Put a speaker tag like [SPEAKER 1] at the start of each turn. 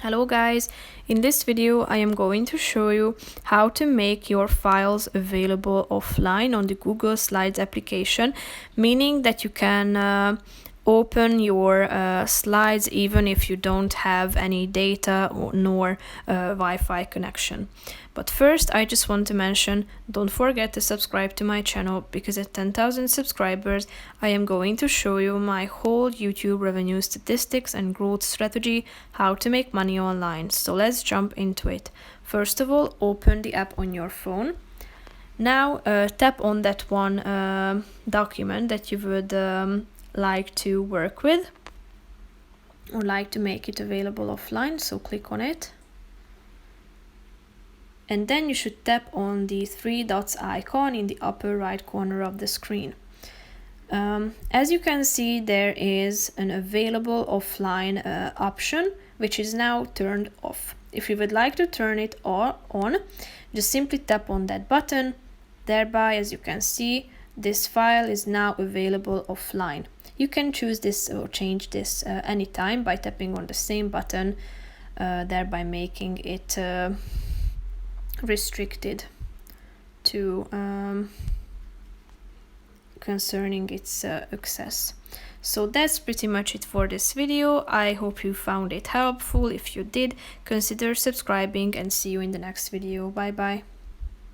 [SPEAKER 1] Hello guys, in this video I am going to show you how to make your files available offline on the Google Slides application, meaning that you can open your slides even if you don't have any data nor Wi-Fi connection. But first I just want to mention, don't forget to subscribe to my channel, because at 10,000 subscribers I am going to show you my whole YouTube revenue statistics and growth strategy, how to make money online. So let's jump into it. First of all, open the app on your phone. Now tap on that one document that you would like to work with or like to make it available offline, so click on it. And then you should tap on the three dots icon in the upper right corner of the screen. As you can see, there is an available offline option, which is now turned off. If you would like to turn it on, just simply tap on that button. Thereby, as you can see, this file is now available offline. You can choose this or change this anytime by tapping on the same button, thereby making it restricted to concerning its access. So that's pretty much it for this video. I hope you found it helpful. If you did, consider subscribing, and see you in the next video. Bye bye.